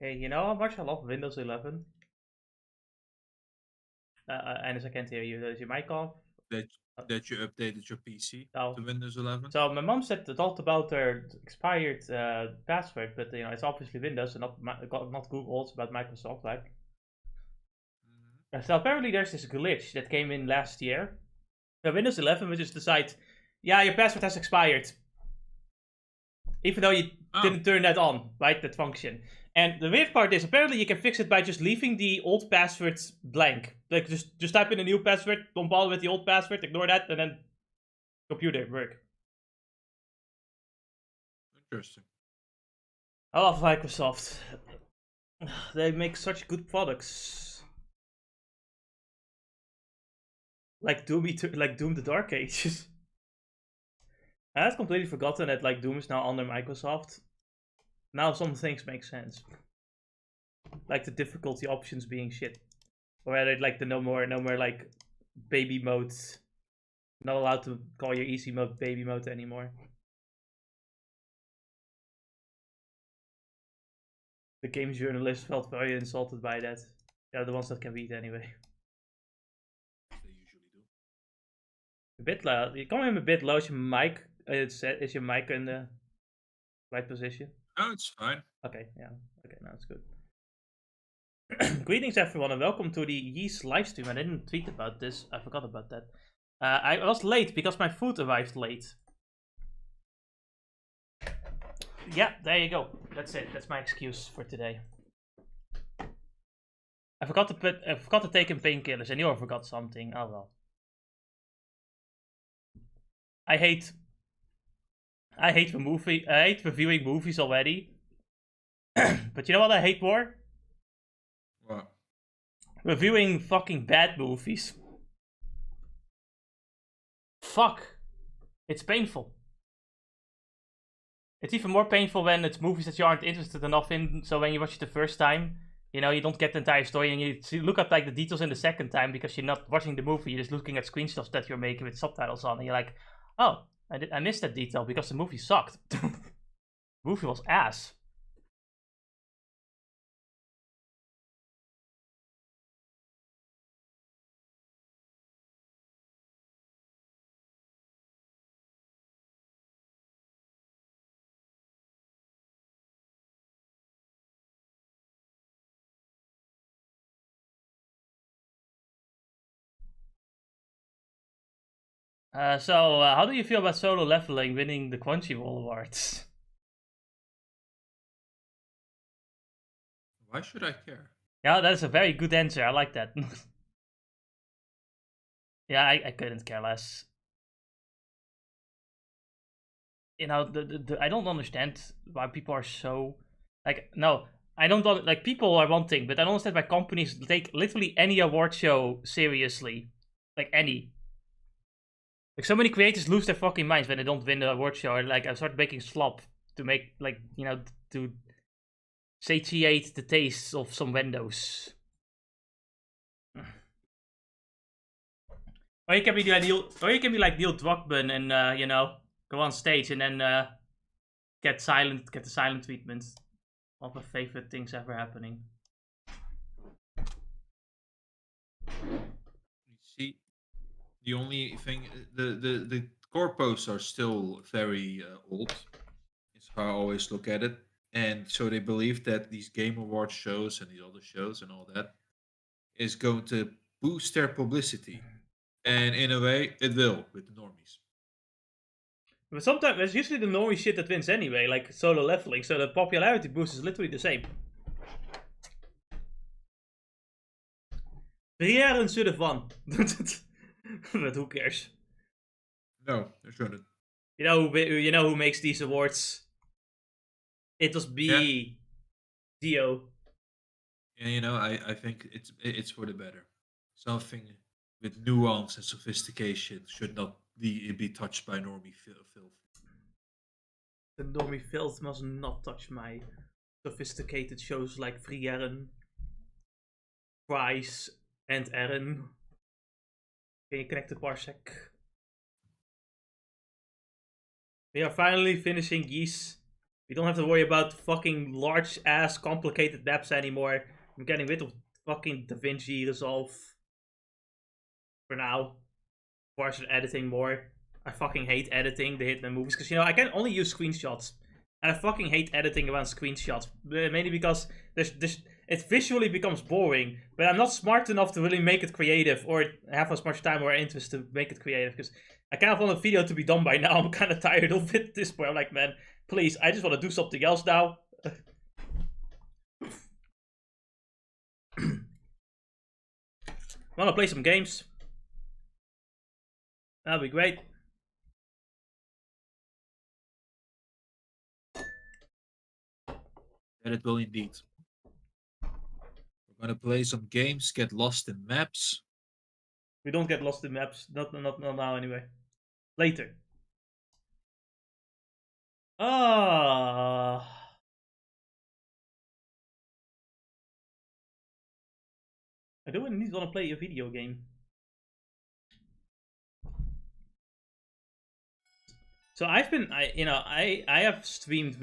Hey, you know how much I love Windows 11? And I can't hear you. Is your mic off? That you updated your PC No. to Windows 11? So my mom said it all about her expired password, but you know it's obviously Windows and not Google. It's about Microsoft, right? So apparently there's this glitch that came in last year. Windows 11 will just decide, yeah, your password has expired, even though you didn't turn that on, right? That function. And the weird part is apparently you can fix it by just leaving the old password blank. Like just type in a new password, don't bother with the old password, ignore that, and then computer work. Interesting. I love Microsoft. They make such good products. Like Doom, like Doom: The Dark Ages. I had completely forgotten that like Doom is now under Microsoft. Now some things make sense, like the difficulty options being shit, or like the no more like baby modes. Not allowed to call your easy mode baby mode anymore. The games journalists felt very insulted by that. They're the ones that can beat anyway. They usually do. A bit loud. You come in a bit low. Is your mic? Is your mic in the right position? Oh, it's fine. Okay, yeah. Okay, now it's good. Greetings, everyone, and welcome to the Yeast livestream. I didn't tweet about this. I forgot about that. I was late because my food arrived late. Yeah, there you go. That's it. That's my excuse for today. I forgot to take in painkillers, and you forgot something. Oh well. I hate reviewing movies already. But you know what I hate more? What? Reviewing fucking bad movies. Fuck. It's painful. It's even more painful when it's movies that you aren't interested enough in, so when you watch it the first time, you know, you don't get the entire story, and you look up like the details in the second time because you're not watching the movie, you're just looking at screenshots that you're making with subtitles on, and you're like, oh, I missed that detail because the movie sucked. The movie was ass. So, how do you feel about solo leveling winning the Crunchyroll Awards? Why should I care? Yeah, that's a very good answer. I like that. Yeah, I couldn't care less. You know, I don't understand why people are so like. No, I don't like. People are one thing, but I don't understand why companies take literally any award show seriously, like any. Like so many creators lose their fucking minds when they don't win the award show, and like I start making slop to make like to satiate the taste of some windows. Or you can be like Neil Druckmann and go on stage and then get the silent treatment. One of my favorite things ever happening. You see, the only thing, the core posts are still very old. Is how I always look at it, and so they believe that these Game Awards shows and these other shows and all that is going to boost their publicity, and in a way, it will with the normies. But sometimes it's usually the normie shit that wins anyway, like solo leveling, so the popularity boost is literally the same. Rieren should have won. But who cares? No, they shouldn't. You know who makes these awards? It was Yeah, Dio. and I think it's for the better. Something with nuance and sophistication should not be touched by normie filth. The normie filth must not touch my sophisticated shows like Frieren, Price, and Eren. Can you connect the parsec? We are finally finishing Geese. We don't have to worry about fucking large ass complicated maps anymore. I'm getting rid of fucking DaVinci Resolve for now. Before I start editing more. I fucking hate editing the Hitman movies because, you know, I can only use screenshots. And I fucking hate editing around screenshots. Mainly because it visually becomes boring. But I'm not smart enough to really make it creative or have as much time or interest to make it creative. Because I kind of want a video to be done by now. I'm kind of tired of it at this point. I'm like, man, please, I just want to do something else now. Want to play some games? That'll be great. And it will indeed. We're gonna play some games, get lost in maps. We don't get lost in maps. Not now anyway. Later. I do indeed want to play a video game. So I've been, I have streamed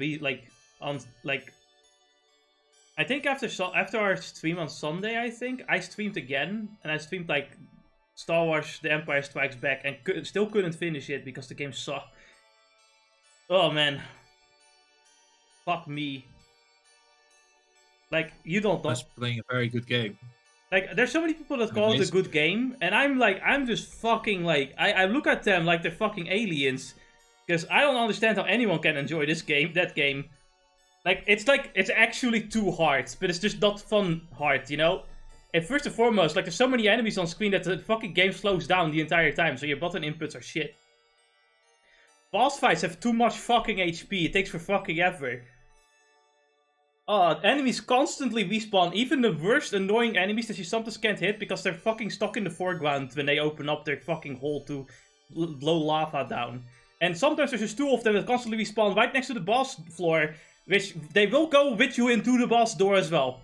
I think after our stream on Sunday, I streamed again, and I streamed like Star Wars: The Empire Strikes Back, and still couldn't finish it because the game sucked. Oh man, fuck me. Like, you don't know. I was playing a very good game. Like, there's so many people that call it a good game, and I'm just fucking like, I look at them like they're fucking aliens. Because I don't understand how anyone can enjoy that game. Like, it's actually too hard, but it's just not fun hard, you know? And first and foremost, like, there's so many enemies on screen that the fucking game slows down the entire time, so your button inputs are shit. Boss fights have too much fucking HP, it takes for fucking ever. Enemies constantly respawn, even the worst annoying enemies that you sometimes can't hit because they're fucking stuck in the foreground when they open up their fucking hole to blow lava down. And sometimes there's just 2 of them that constantly respawn right next to the boss floor, which they will go with you into the boss door as well.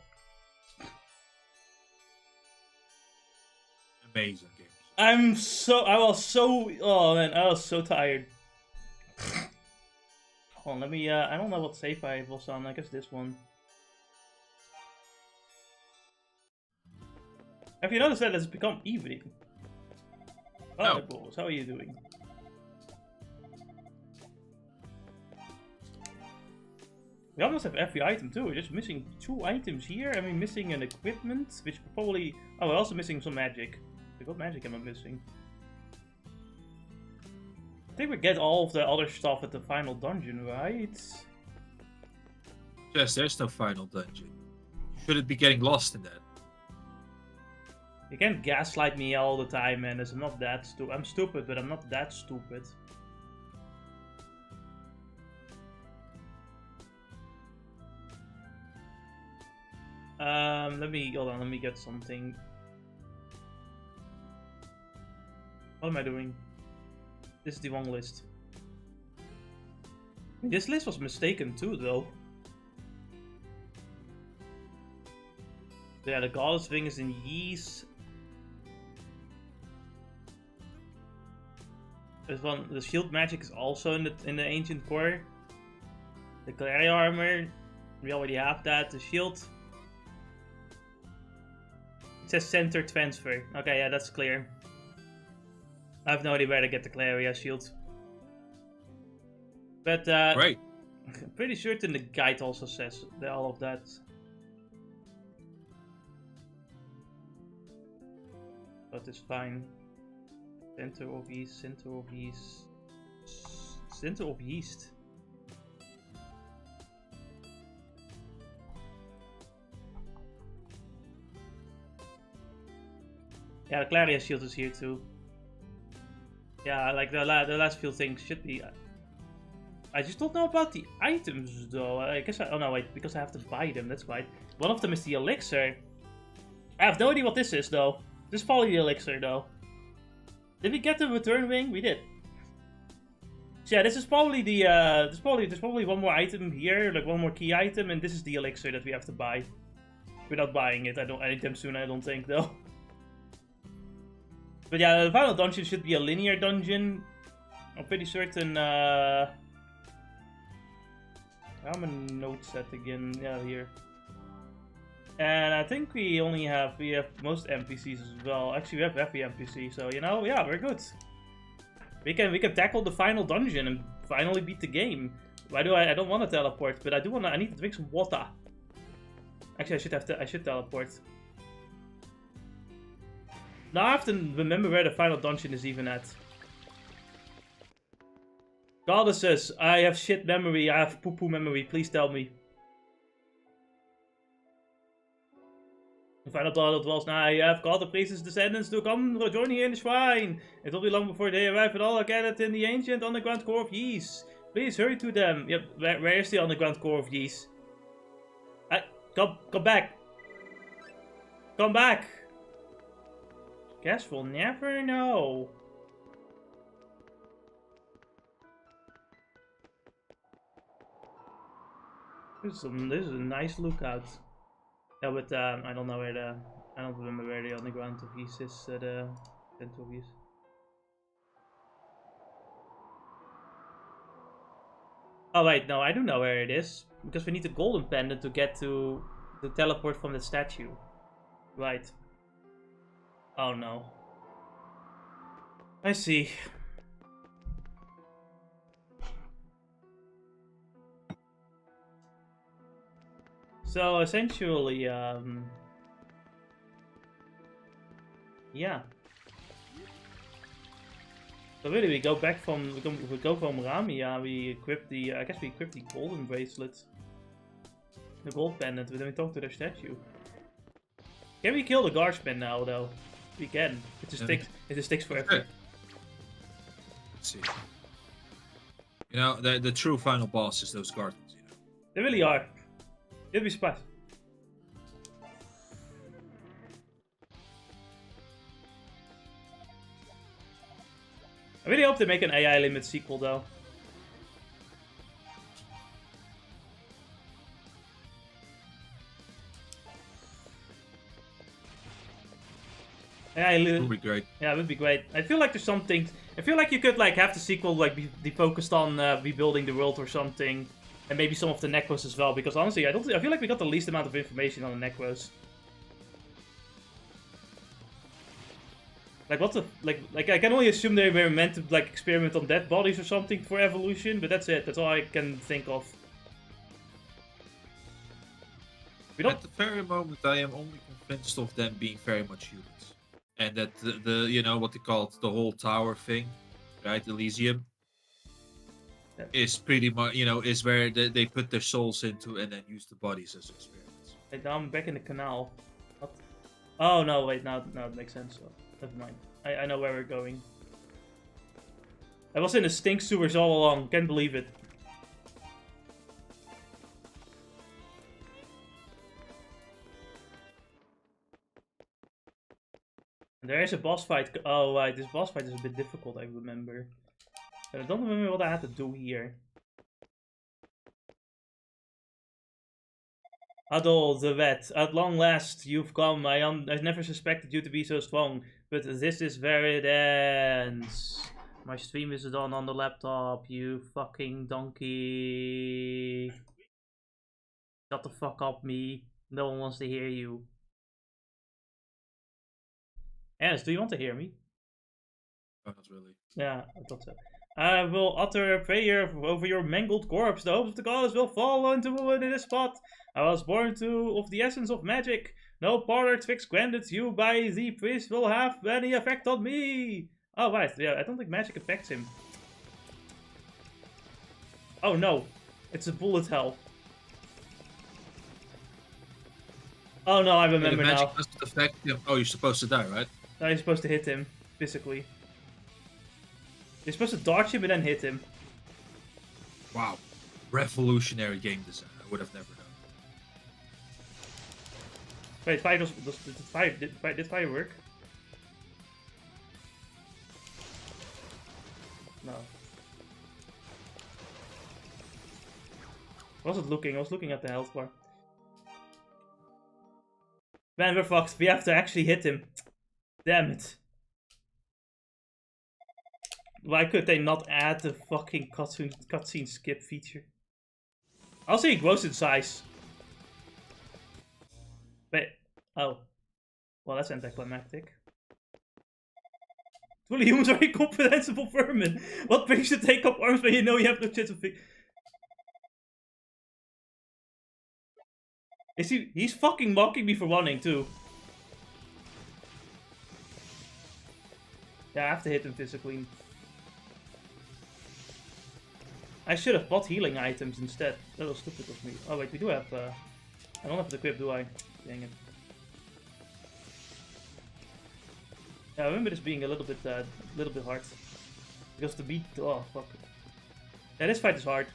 Amazing games. I was so tired. Hold on, let me, I don't know what save I was on, I guess this one. Have you noticed that it's become evening? No. Balls, how are you doing? We almost have every item too, we're just missing 2 items here, and we're missing an equipment, which probably... Oh, we're also missing some magic. What magic am I missing? I think we get all of the other stuff at the final dungeon, right? Yes, there's no final dungeon. Shouldn't be getting lost in that. You can't gaslight me all the time, man. I'm not that stupid. I'm stupid, but I'm not that stupid. Hold on, let me get something. What am I doing? This is the wrong list. This list was mistaken too, though. Yeah, the goddess thing is in Ys. This one, the shield magic is also in the ancient core. The clary armor, we already have that. The shield. It says center transfer. Okay, yeah, that's clear. I have no idea where to get the Claria shield. But, right. I'm pretty certain the guide also says all of that. But it's fine. Center of East, Center of East. Center of East. Yeah, the Claria shield is here too. Yeah, like the last few things should be. I just don't know about the items though. I guess oh no, wait, because I have to buy them, that's why. One of them is the elixir. I have no idea what this is though. This is probably the elixir though. Did we get the return ring? We did. So yeah, this is probably the there's probably one more item here, like one more key item, and this is the elixir that we have to buy. We're not buying it, anytime soon, I don't think though. But yeah, the final dungeon should be a linear dungeon. I'm pretty certain, How many notes set again? Yeah, here. And I think we have most NPCs as well. Actually, we have every NPC, so you know, yeah, we're good. We can tackle the final dungeon and finally beat the game. Why do I don't want to teleport, but I need to drink some water. Actually, I should teleport. Now I have to remember where the final dungeon is even at. Goddesses, I have shit memory, I have poo-poo memory, please tell me. The final thought was, now I have called the priest's descendants to come join here in the shrine. It will be long before they arrive at all gathered in the ancient underground core of Ys. Please hurry to them. Yep, where is the underground core of Ys? Come back. Come back. Guess we'll never know. This is a nice lookout. Yeah, but I don't know where I don't remember where the underground of Ys is. The center of Ys. Oh wait, no, I do know where it is because we need the golden pendant to get to the teleport from the statue. Right. Oh no. I see. So essentially, yeah. So really, we go from Ramia. We equip the I guess we equip the golden bracelet, the gold pendant, but then we talk to the statue. Can we kill the guardsman now though? We can. It just takes forever. Let's see. You know, the true final boss is those guardians. You know. They really are. You'll be surprised. I really hope they make an AI limit sequel though. Yeah, it would be great. Yeah, it would be great. I feel like there's something. I feel like you could like have the sequel like be focused on rebuilding the world or something, and maybe some of the Necros as well. Because honestly, I feel like we got the least amount of information on the Necros. Like what's the like I can only assume they were meant to like experiment on dead bodies or something for evolution, but that's it. That's all I can think of. We don't. At the very moment, I am only convinced of them being very much humans, and that the you know what they call it, the whole tower thing, right? Elysium. Yeah. Is pretty much is where they put their souls into and then use the bodies as experiments. Wait, now I'm back in the canal. What? Oh no! Wait, now it makes sense. So. Never mind. I know where we're going. I was in the stink sewers all along. Can't believe it. And there is a boss fight. Oh, right. This boss fight is a bit difficult, I remember. But I don't remember what I had to do here. Adol, the vet. At long last, you've come. I never suspected you to be so strong. But this is where it ends. My stream is done on the laptop, you fucking donkey. Shut the fuck up, me. No one wants to hear you. Yes, do you want to hear me? Oh, not really. Yeah, I thought so. I will utter a prayer over your mangled corpse. The hopes of the goddess will fall into this spot. I was born of the essence of magic. No parlor tricks granted you by the priest will have any effect on me. Oh, right. Yeah, I don't think magic affects him. Oh, no. It's a bullet hell. Oh, no, I remember now. Magic doesn't affect him. Oh, you're supposed to die, right? No, you're supposed to hit him, physically. You're supposed to dodge him and then hit him. Wow. Revolutionary game design. I would have never known. Wait, did fire work? No. I wasn't looking, I was looking at the health bar. Man, we're fucked. We have to actually hit him. Damn it. Why could they not add the fucking cutscene skip feature? I'll say it grows in size. But, oh. Well, that's anticlimactic. Truly, humans are incomprehensible vermin. What brings you to take up arms when you know you have no chance of... Is he... He's fucking mocking me for running, too. Yeah, I have to hit him physically. I should have bought healing items instead. That was stupid of me. Oh wait, we do have... I don't have the equip, do I? Dang it. Yeah, I remember this being a little bit hard. Because the beat... Oh, fuck. Yeah, this fight is hard.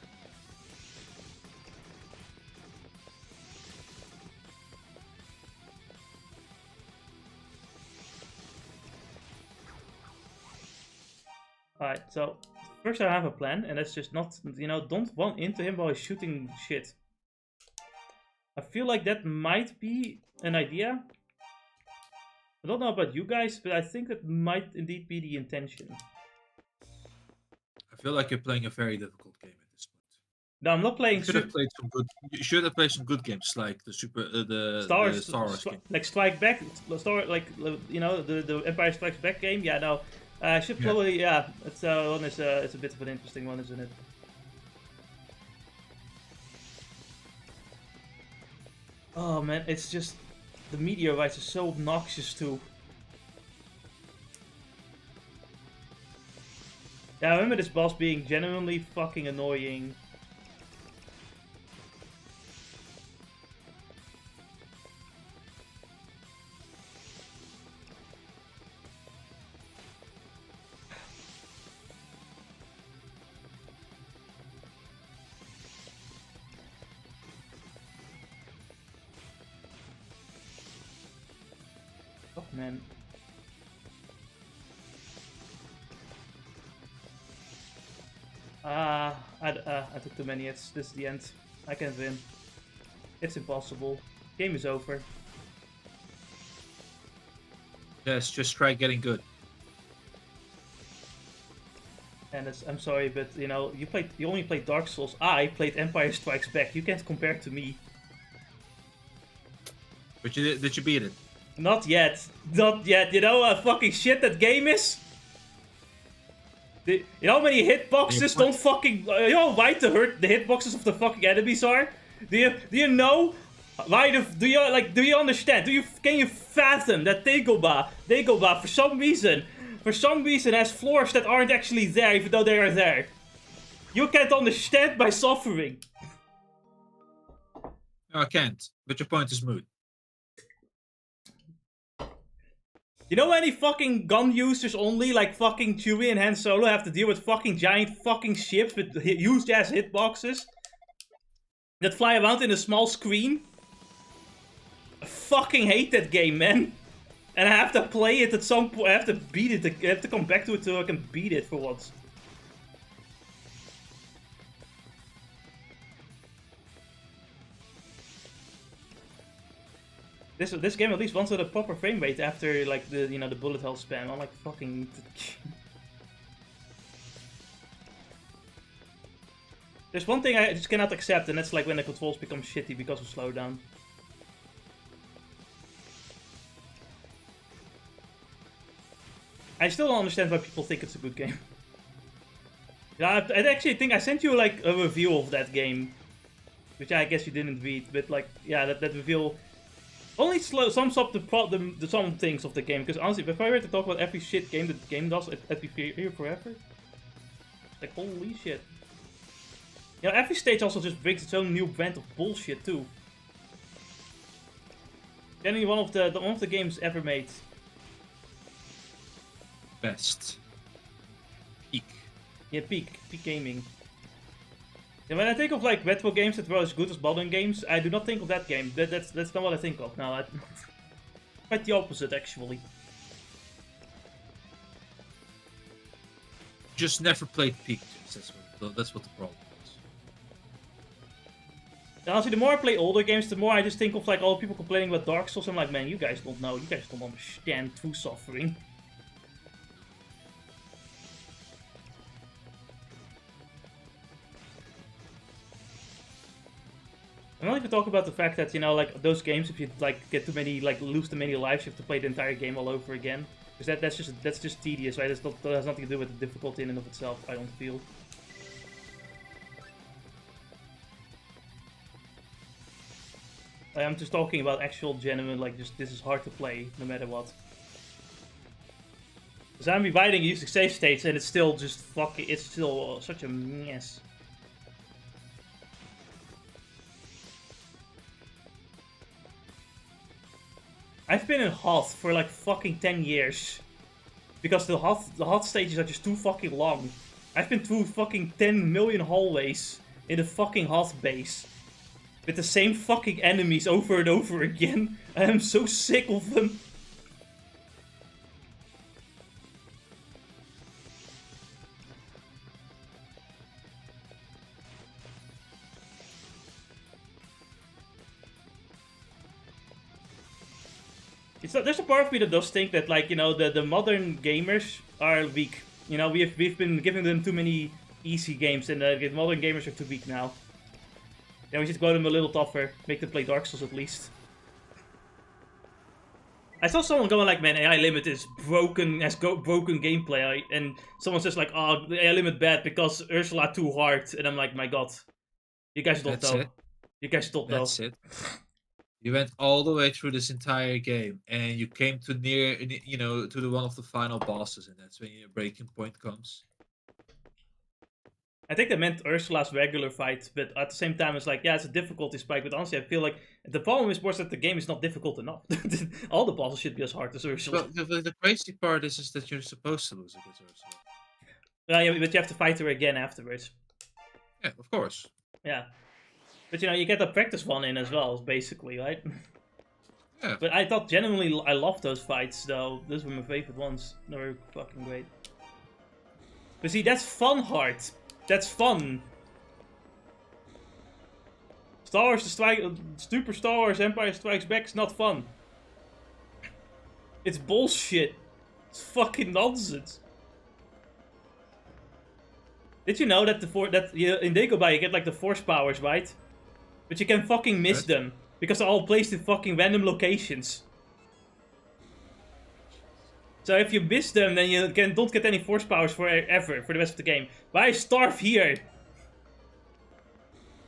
Alright, so... First I have a plan, and that's just not... You know, don't run into him while he's shooting shit. I feel like that might be an idea. I don't know about you guys, but I think that might indeed be the intention. I feel like you're playing a very difficult game at this point. No, I'm not playing... You should have played some good... You should have played some good games, like the Star Wars game. Like Strike Back, you know, the Empire Strikes Back game. Yeah, no, I should probably, yeah. It's one is it's a bit of an interesting one, isn't it? Oh man, it's just the meteorites are so obnoxious too. Yeah, I remember this boss being genuinely fucking annoying. Oh man. I took too many hits. This is the end. I can't win. It's impossible. Game is over. Yes, just try getting good. And I'm sorry, but you know, you only played Dark Souls. I played Empire Strikes Back. You can't compare to me. But did you beat it? Not yet. Not yet. You know how fucking shit that game is? You know how many hitboxes don't fucking... you know how wide the hitboxes of the fucking enemies are? Do you know? Why do you understand? Can you fathom that Dagobah for some reason has floors that aren't actually there even though they are there? You can't understand my suffering. No, I can't. But your point is moot. You know any fucking gun users only, like fucking Chewie and Han Solo, have to deal with fucking giant fucking ships with huge ass hitboxes that fly around in a small screen? I fucking hate that game, man. And I have to play it at some point. I have to beat it. I have to come back to it so I can beat it for once. This game at least wants a proper frame rate after like the the bullet hell spam. I'm like fucking. There's one thing I just cannot accept, and that's like when the controls become shitty because of slowdown. I still don't understand why people think it's a good game. Yeah, I actually think I sent you like a review of that game, which I guess you didn't read, but like yeah, that review only sums up some things of the game. Because honestly, if I were to talk about every shit game that the game does, I'd be here forever. Like holy shit. You know, every stage also just brings its own new brand of bullshit too. Generally one of the games ever made. Best. Peak. Yeah, peak gaming. And when I think of like retro games that were as good as modern games, I do not think of that game. That's not what I think of. No, quite the opposite actually. Just never played Peak. That's what the problem is. And honestly, the more I play older games, the more I just think of like all the people complaining about Dark Souls. I'm like, man, you guys don't know. You guys don't understand true suffering. I'm not even talking about the fact that, you know, like, those games, if you, like, get too many, like, lose too many lives, you have to play the entire game all over again. Because that's just tedious, right? That has nothing to do with the difficulty in and of itself, I don't feel. I'm just talking about actual genuine, like, just, this is hard to play, no matter what. Because I'm rewriting using save states, and it's still just fucking, it's still such a mess. I've been in Hoth for like fucking 10 years. Because the Hoth stages are just too fucking long. I've been through fucking 10 million hallways in the fucking Hoth base. With the same fucking enemies over and over again. I am so sick of them. There's a part of me that does think that, like, you know, the modern gamers are weak. You know, we've been giving them too many easy games, and the modern gamers are too weak now. Then we should go them a little tougher, make them play Dark Souls at least. I saw someone going like, man, AI limit is broken, broken gameplay, and someone's just like, oh, the AI limit bad because Ursula too hard, and I'm like, my god. You guys don't know. You guys don't know. That's it. You went all the way through this entire game, and you came to near, you know, to the one of the final bosses, and that's when your breaking point comes. I think they meant Ursula's regular fight, but at the same time, it's like, yeah, it's a difficulty spike. But honestly, I feel like the problem is more that the game is not difficult enough. All the bosses should be as hard as Ursula. But the crazy part is that you're supposed to lose against Ursula. Yeah, but you have to fight her again afterwards. Yeah, of course. Yeah. But, you know, you get the practice one in as well, basically, right? Yeah. But I thought genuinely I loved those fights, though. Those were my favorite ones. They were fucking great. But see, that's fun hard. That's fun. Star Wars Super Star Wars Empire Strikes Back is not fun. It's bullshit. It's fucking nonsense. Did you know that in Dagobah you get like the force powers, right? But you can fucking miss them because they're all placed in fucking random locations. So if you miss them, then you don't get any force powers forever for the rest of the game. Why starve here?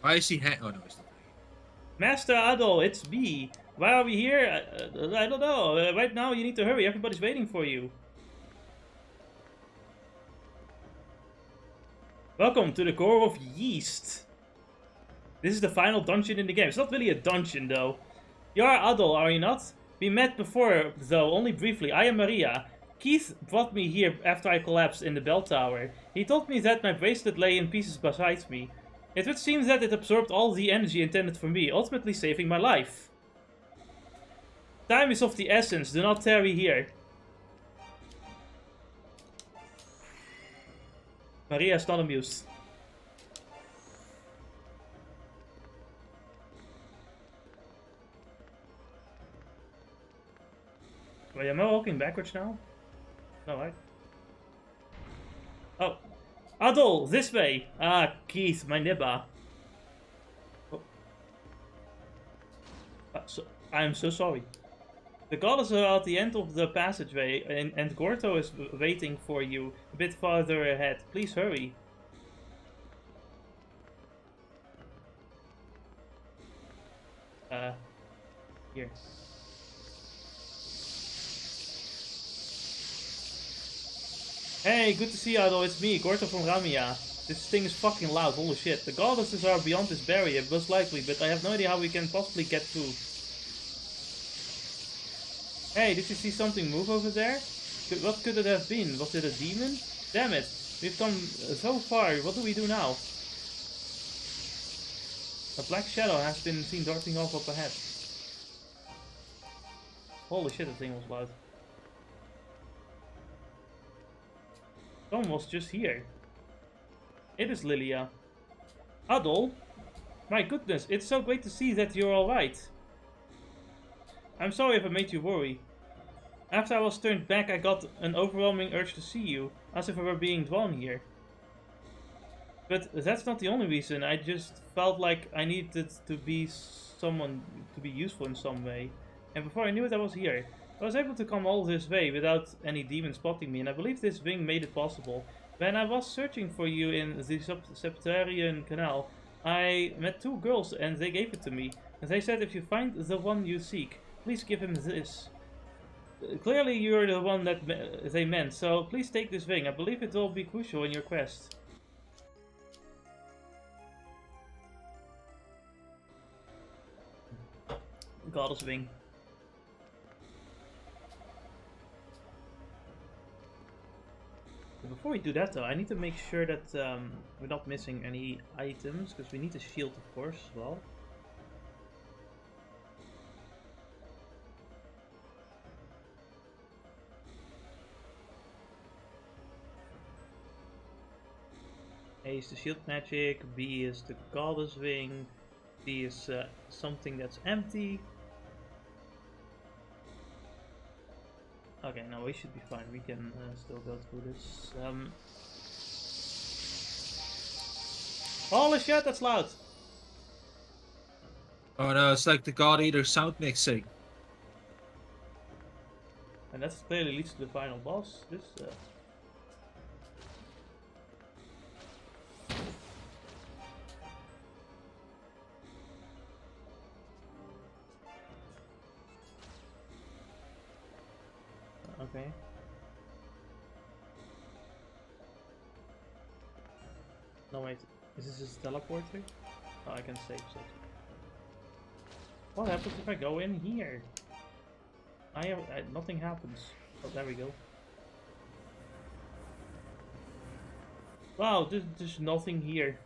Why is he oh no, it's not. Master Adol, it's me. Why are we here? I don't know. Right now you need to hurry. Everybody's waiting for you. Welcome to the Core of Yeast. This is the final dungeon in the game. It's not really a dungeon, though. You're Adol, are you not? We met before, though, only briefly. I am Maria. Keith brought me here after I collapsed in the bell tower. He told me that my bracelet lay in pieces beside me. It would seem that it absorbed all the energy intended for me, ultimately saving my life. Time is of the essence. Do not tarry here. Maria is not amused. Wait, am I walking backwards now? No, right? Oh. Adol, this way! Ah, Keith, my nibba. Oh. I am so sorry. The goddess are at the end of the passageway, and Gorto is waiting for you a bit farther ahead. Please hurry. Here. Hey, good to see you, Adol. It's me, Gorto from Ramia. This thing is fucking loud, holy shit. The goddesses are beyond this barrier, most likely, but I have no idea how we can possibly get through. Hey, did you see something move over there? What could it have been? Was it a demon? Damn it, we've come so far. What do we do now? A black shadow has been seen darting off up ahead. Holy shit, that thing was loud. Someone was just here. It is Lilia. Adol? My goodness, it's so great to see that you're alright. I'm sorry if I made you worry. After I was turned back, I got an overwhelming urge to see you, as if I were being drawn here. But that's not the only reason. I just felt like I needed to be someone to be useful in some way. And before I knew it, I was here. I was able to come all this way without any demon spotting me, and I believe this wing made it possible. When I was searching for you in the subterranean canal, I met two girls and they gave it to me. And they said if you find the one you seek, please give him this. Clearly you're the one that they meant, so please take this ring. I believe it will be crucial in your quest. Goddess wing. Before we do that though, I need to make sure that we're not missing any items, because we need a shield of course as well. A is the shield magic, B is the goddess wing, C is something that's empty. Okay, no, we should be fine. We can still go through this. Holy shit, that's loud! Oh no, it's like the God Eater sound mixing. And that clearly leads to the final boss. This. Okay. No wait, is this just teleporter? Oh, I can save it. What happens if I go in here? Nothing happens. Oh, there we go. Wow, there's nothing here.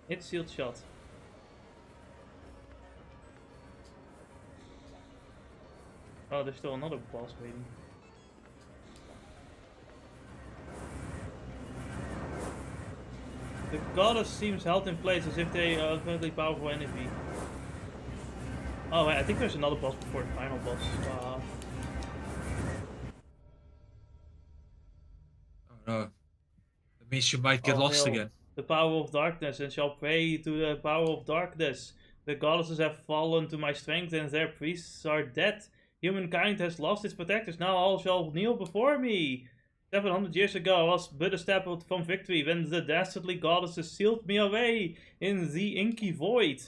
It's sealed shut. Oh, there's still another boss waiting. The goddess seems held in place as if they are incredibly powerful enemy. Oh wait, I think there's another boss before the final boss. Oh no. That means you might get lost again. The power of darkness, and shall pray to the power of darkness. The goddesses have fallen to my strength and their priests are dead. Humankind has lost its protectors, now all shall kneel before me. 700 years ago I was but a step from victory when the dastardly goddesses sealed me away in the inky void.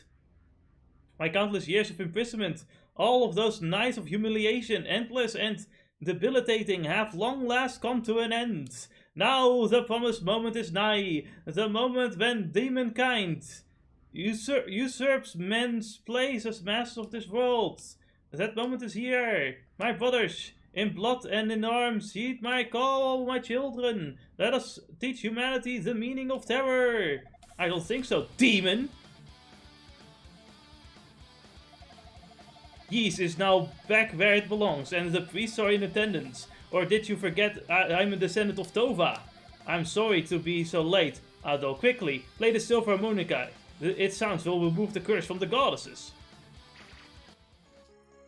My countless years of imprisonment, all of those nights of humiliation, endless and debilitating, have long last come to an end. Now the promised moment is nigh, the moment when demonkind usurps men's place as masters of this world. That moment is here. My brothers, in blood and in arms, heed my call, my children. Let us teach humanity the meaning of terror. I don't think so, demon. Ys is now back where it belongs, and the priests are in attendance. Or did you forget I'm a descendant of Tova? I'm sorry to be so late. Although quickly, play the silver harmonica. Its sounds will remove the curse from the goddesses.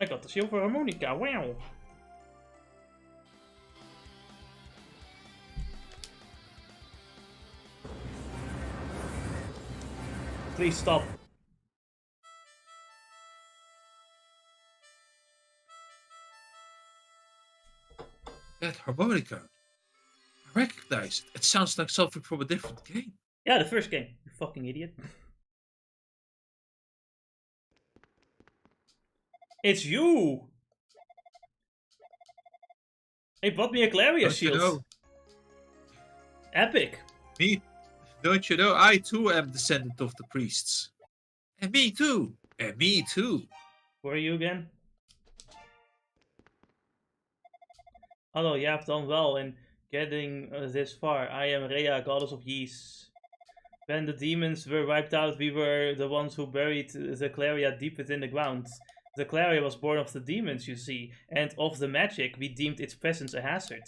I got the silver harmonica, wow! Please stop. That harmonica. I recognize it. It sounds like something from a different game. Yeah, the first game, you fucking idiot. It's you! Hey, bought me a Claria shield. You know? Epic. Me? Don't you know, I too am descendant of the priests. And me too. And me too. Who are you again? Although you have done well in getting this far. I am Rhea, goddess of Ys. When the demons were wiped out, we were the ones who buried the Claria deep within the ground. The Claria was born of the demons, you see, and of the magic we deemed its presence a hazard.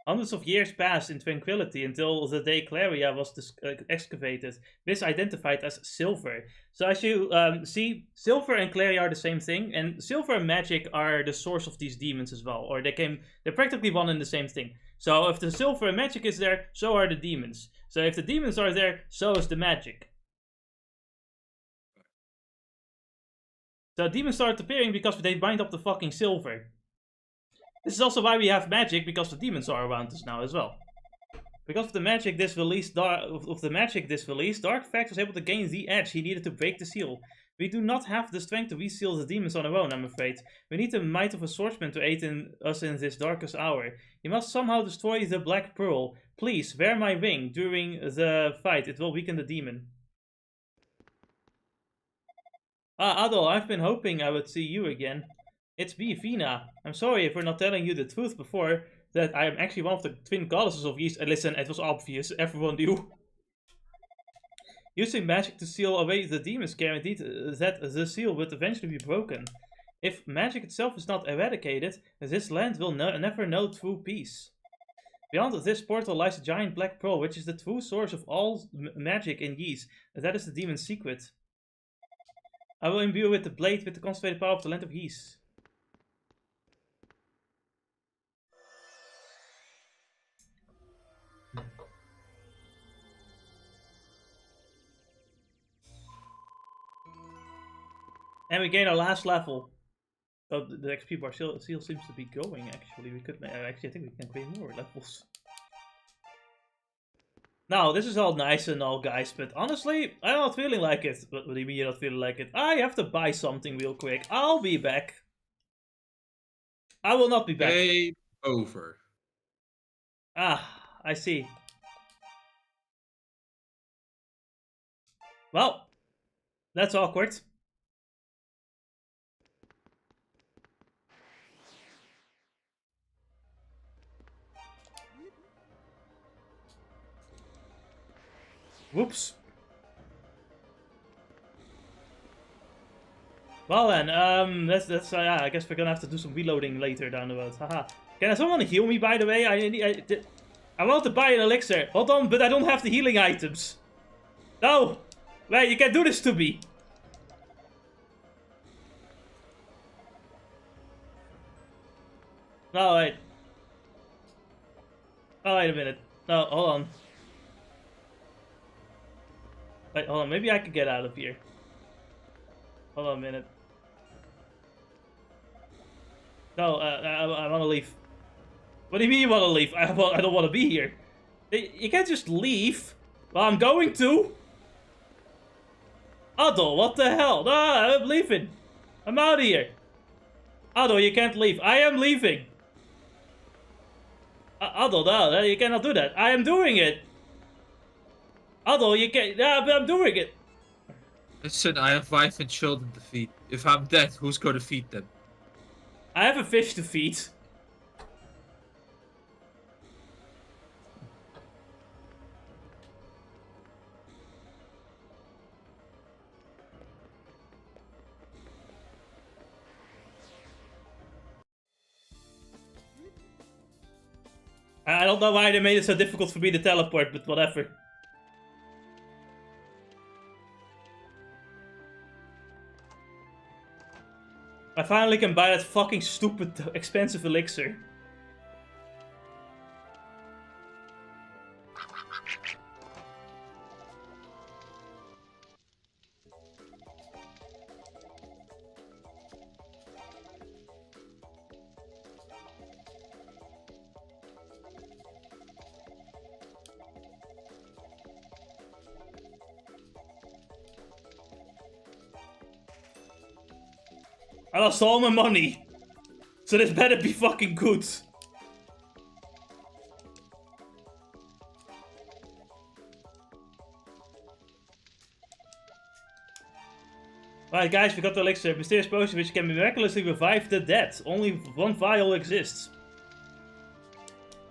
Hundreds of years passed in tranquility until the day Claria was excavated, misidentified as silver. So as you see, silver and Claria are the same thing, and silver and magic are the source of these demons as well, or they're practically one and the same thing. So if the silver and magic is there, so are the demons. So if the demons are there, so is the magic. So demons start appearing because they bind up the fucking silver. This is also why we have magic, because the demons are around us now as well. Because of the magic this release, Dark Fact was able to gain the edge he needed to break the seal. We do not have the strength to reseal the demons on our own, I'm afraid. We need the might of a swordsman to aid us in this darkest hour. You must somehow destroy the Black Pearl. Please, wear my ring during the fight. It will weaken the demon. Ah, Adol, I've been hoping I would see you again. It's me, Vina. I'm sorry if we're not telling you the truth before, that I am actually one of the twin goddesses of Yeast. Listen, it was obvious. Everyone knew. Using magic to seal away the demons guaranteed that the seal would eventually be broken. If magic itself is not eradicated, this land will never know true peace. Beyond this portal lies a giant black pearl, which is the true source of all magic in Yeast. That is the demon's secret. I will imbue with the blade with the concentrated power of the land of Yeast. And we gain our last level. So the XP bar still seems to be going, actually. We could, actually, I think we can create more levels. Now, this is all nice and all, guys, but honestly, I'm not feeling like it. What do you mean you're not feeling like it? I have to buy something real quick. I'll be back. I will not be back. Game over. Ah, I see. Well, that's awkward. Whoops. Well then, yeah, I guess we're gonna have to do some reloading later down the road. Haha. Can someone heal me, by the way? I want to buy an elixir. Hold on, but I don't have the healing items. No! Wait, you can't do this to me. No, wait. Oh, wait a minute. No, hold on. Wait, hold on. Maybe I can get out of here. Hold on a minute. No, I want to leave. What do you mean you want to leave? I don't want to be here. You can't just leave. Well, I'm going to. Adol, what the hell? No, I'm leaving. I'm out of here. Adol, you can't leave. I am leaving. Adol, no, you cannot do that. I am doing it. Adol, you can't. Yeah, but I'm doing it. Listen, I have wife and children to feed. If I'm dead, who's going to feed them? I have a fish to feed. I don't know why they made it so difficult for me to teleport, but whatever. I finally can buy that fucking stupid, expensive elixir. I lost all my money. So this better be fucking good. Alright guys, we got the elixir. Mysterious potion which can miraculously revive the dead. Only one vial exists.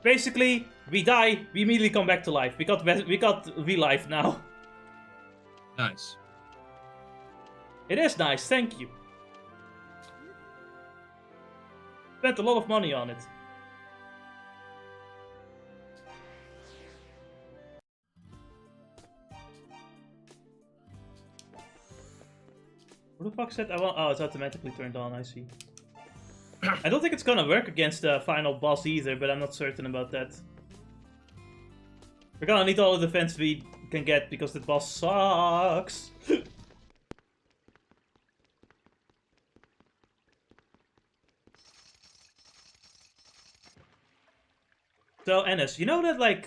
Basically, we die, we immediately come back to life. We got relife now. Nice. It is nice, thank you. Spent a lot of money on it. Who the fuck said I want? Oh, it's automatically turned on, I see. I don't think it's gonna work against the final boss either, but I'm not certain about that. We're gonna need all the defense we can get because the boss sucks. So, Ennis, you know that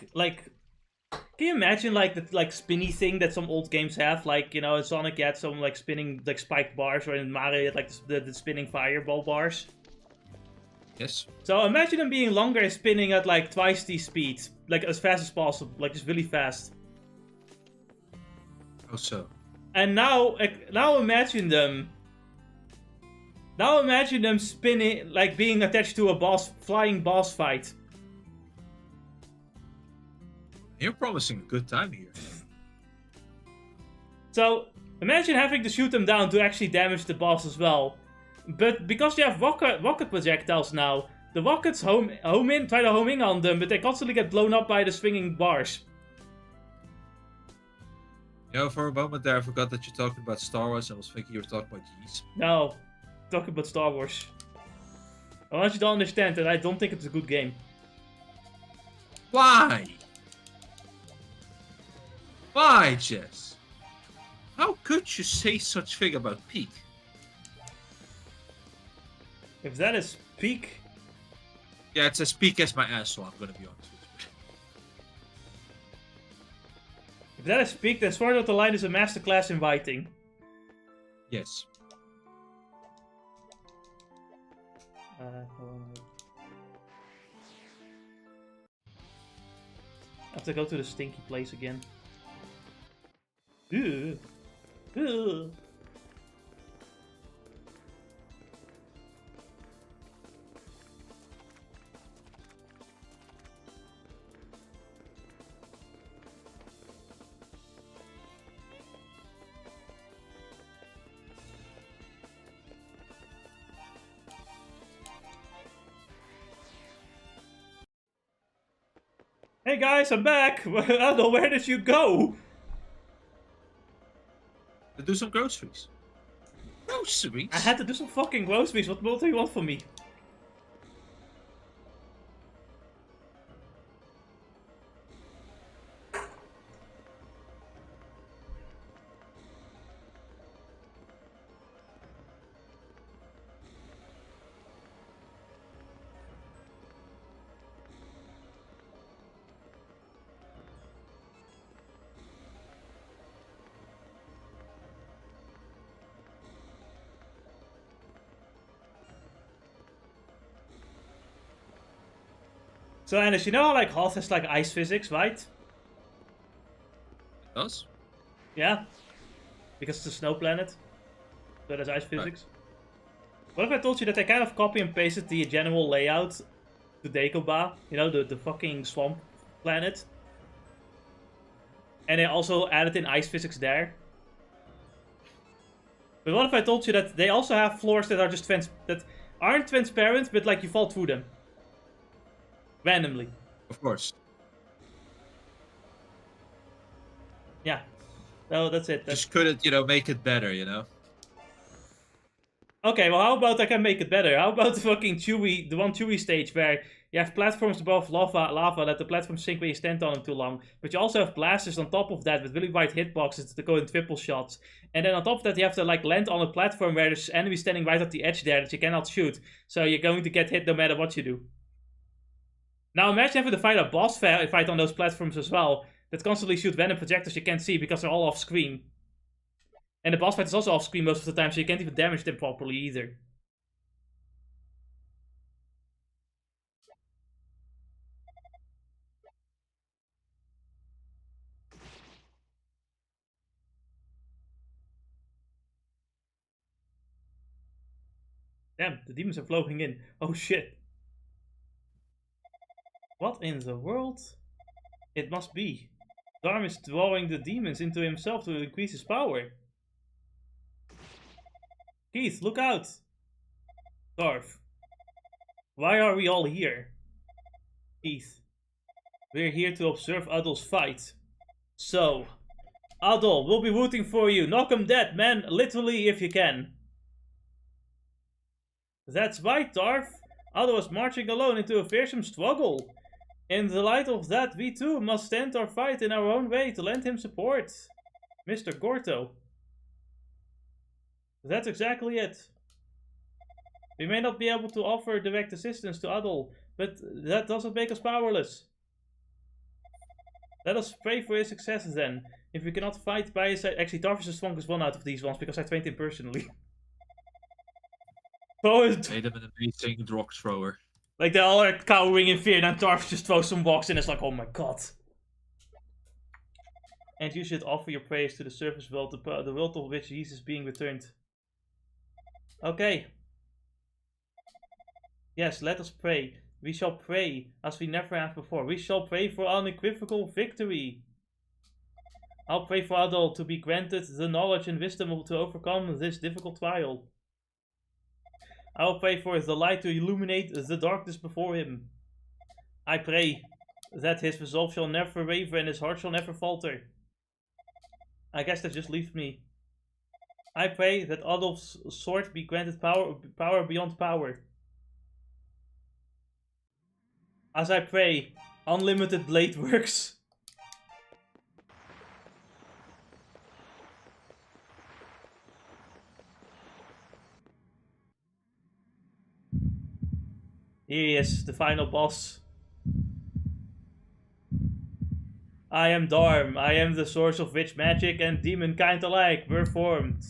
can you imagine the spinny thing that some old games have? Like, you know, in Sonic you had some like spinning like spiked bars, or in Mario you had like the spinning fireball bars. Yes. So imagine them being longer and spinning at like twice the speed, like as fast as possible, like just really fast. How so? And now imagine them. Now imagine them spinning, like being attached to a flying boss fight. You're promising a good time here. So, imagine having to shoot them down to actually damage the boss as well. But because you have rocket projectiles now, the rockets try to home in on them, but they constantly get blown up by the swinging bars. You know, for a moment there I forgot that you're talking about Star Wars and I was thinking you were talking about G's. No, talking about Star Wars. I want you to understand that I don't think it's a good game. Why? Why, Jess? How could you say such thing about Peak? If that is peak... Yeah, it's as peak as my ass, so I'm gonna be honest with you. If that is peak, then Sword Art Online is a masterclass in writing. Yes. Hold on. I have to go to the stinky place again. Ugh. Ugh. Hey guys, I'm back! I don't know, where did you go? To do some groceries. Groceries? I had to do some fucking groceries, what more do you want from me? So, Anis, you know how like Hoth has like ice physics, right? It does? Yeah. Because it's a snow planet. So there's ice physics. What if I told you that I kind of copy and pasted the general layout to Dagobah? You know, the fucking swamp planet. And I also added in ice physics there. But what if I told you that they also have floors that are just that aren't transparent, but like you fall through them? Randomly. Of course. Yeah. No, that's it. Just couldn't, you know, make it better, you know? Okay, well, how about I can make it better? How about the fucking Chewy, the one Chewy stage where you have platforms above lava that the platforms sink when you stand on them too long, but you also have blasters on top of that with really wide hitboxes that go in triple shots. And then on top of that, you have to like land on a platform where there's enemies standing right at the edge there that you cannot shoot. So you're going to get hit no matter what you do. Now imagine having to fight a boss fight on those platforms as well, that constantly shoot venom projectors you can't see because they're all off screen. And the boss fight is also off screen most of the time, so you can't even damage them properly either. Damn, the demons are flowing in. Oh shit. What in the world? It must be. Darm is drawing the demons into himself to increase his power. Keith, look out! Darf. Why are we all here? Keith. We're here to observe Adol's fight. So, Adol, we'll be rooting for you. Knock him dead, man. Literally, if you can. That's right, Darth. Otto was marching alone into a fearsome struggle. In the light of that, we too must stand our fight in our own way to lend him support. Mr. Gorto. That's exactly it. We may not be able to offer direct assistance to Adol, but that doesn't make us powerless. Let us pray for his success then. If we cannot fight by his side... Actually, Darth is the strongest one out of these ones because I trained him personally. Made him an amazing rock thrower. Like, they all are cowering in fear, and then Darth just throws some rocks and it's like, oh my god. And you should offer your praise to the surface world, the world of which Jesus is being returned. Okay. Yes, let us pray. We shall pray as we never have before. We shall pray for unequivocal victory. I'll pray for Adol to be granted the knowledge and wisdom to overcome this difficult trial. I will pray for the light to illuminate the darkness before him. I pray that his resolve shall never waver and his heart shall never falter. I guess that just leaves me. I pray that Adolf's sword be granted power beyond power. As I pray, unlimited blade works. Here he is, the final boss. I am Darm. I am the source of which magic and demonkind alike were formed.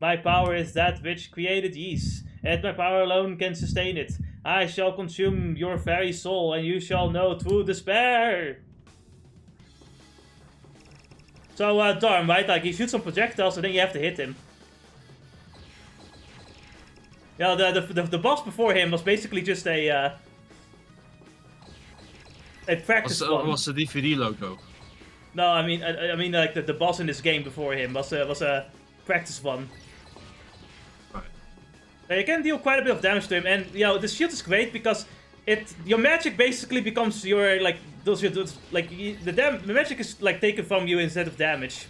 My power is that which created Ys, and my power alone can sustain it. I shall consume your very soul, and you shall know true despair. So, Darm, right? Like, he shoots some projectiles, and then you have to hit him. Yeah, the boss before him was basically just a practice one. Was the DVD logo? No, I mean like the boss in this game before him was a practice one. You can deal quite a bit of damage to him, and you know the shield is great because your magic basically becomes your like the magic is like taken from you instead of damage.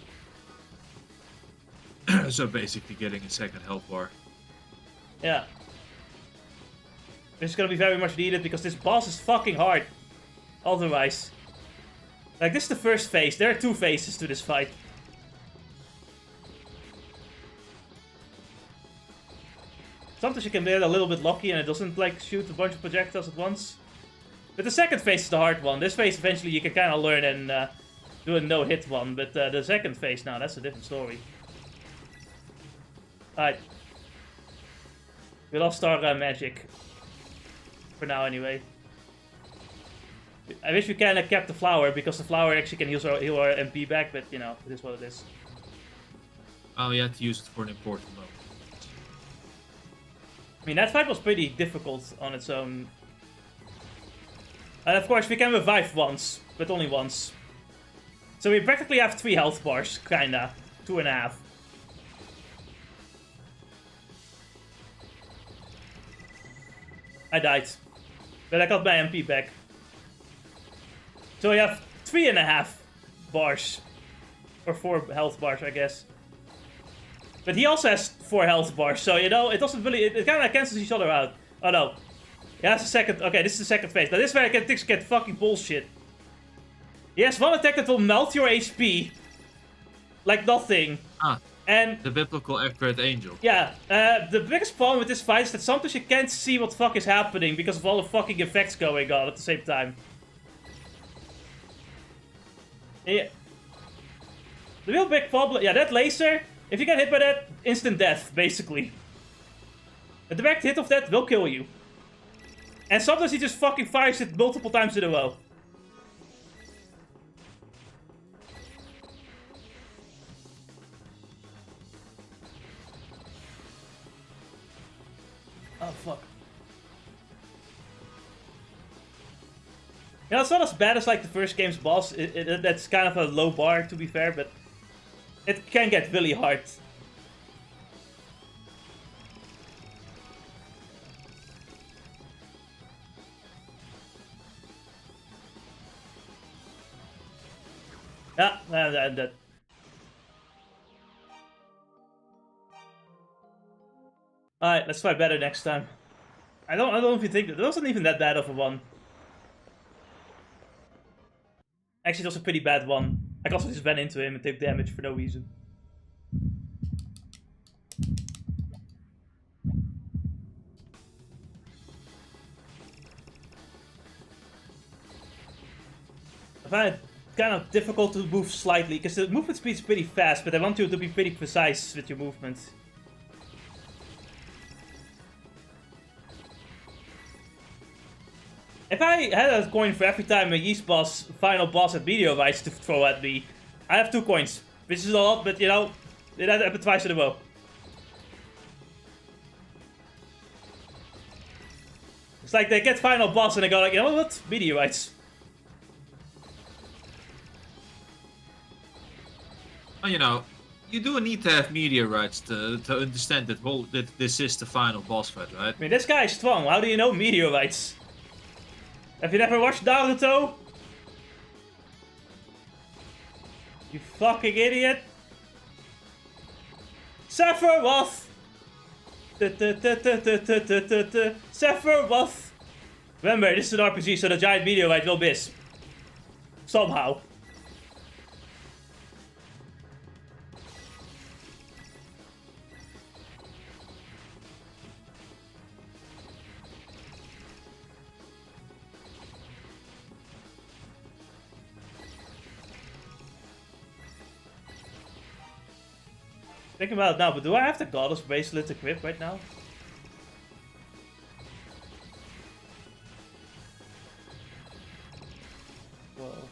So basically getting a second health bar. Yeah. This is gonna be very much needed because this boss is fucking hard. Otherwise. Like, this is the first phase. There are two phases to this fight. Sometimes you can get a little bit lucky and it doesn't, like, shoot a bunch of projectiles at once. But the second phase is the hard one. This phase, eventually, you can kind of learn and do a no-hit one. But the second phase, now, that's a different story. Alright. We lost our magic. For now, anyway. I wish we kind of kept the flower, because the flower actually can heal our MP back, but, you know, it is what it is. Oh, you had to use it for an important moment. I mean, that fight was pretty difficult on its own. And of course, we can revive once, but only once. So we practically have 3 health bars, kinda. 2.5. I died. But I got my MP back. So we have 3.5 bars. Or 4 health bars, I guess. But he also has 4 health bars, so you know, it doesn't really... It kind of cancels each other out. Oh no. He has a second... Okay, this is the second phase. Now this is where things get fucking bullshit. He has one attack that will melt your HP. Like nothing. Ah. And... The biblical accurate angel. Yeah. The biggest problem with this fight is that sometimes you can't see what the fuck is happening because of all the fucking effects going on at the same time. Yeah. The real big problem... Yeah, that laser... If you get hit by that, instant death, basically. A direct hit of that will kill you. And sometimes he just fucking fires it multiple times in a row. Oh, fuck. You know, it's not as bad as, like, the first game's boss. That's kind of a low bar, to be fair, but... It can get really hard. Yeah, I'm dead. Alright, let's fight better next time. I don't know if you think that. It wasn't even that bad of a one. Actually, it was a pretty bad one. I also just ran into him and took damage for no reason. I find it kind of difficult to move slightly, because the movement speed is pretty fast, but I want you to be pretty precise with your movement. If I had a coin for every time a Yeast boss, final boss at meteorites to throw at me, I have 2 coins. Which is a lot, but you know, it happened twice in a row. It's like they get final boss and they go like, you know what? Meteorites. Well, you know, you do need to have meteorites to understand that this is the final boss fight, right? I mean, this guy is strong. How do you know meteorites? Have you never watched Naruto? You fucking idiot! Sephiroth! Sephiroth! Remember, this is an RPG, so the giant meteorite will miss. Somehow. Think about it now, but do I have the Goddess Bracelet equipped right now? Whoa.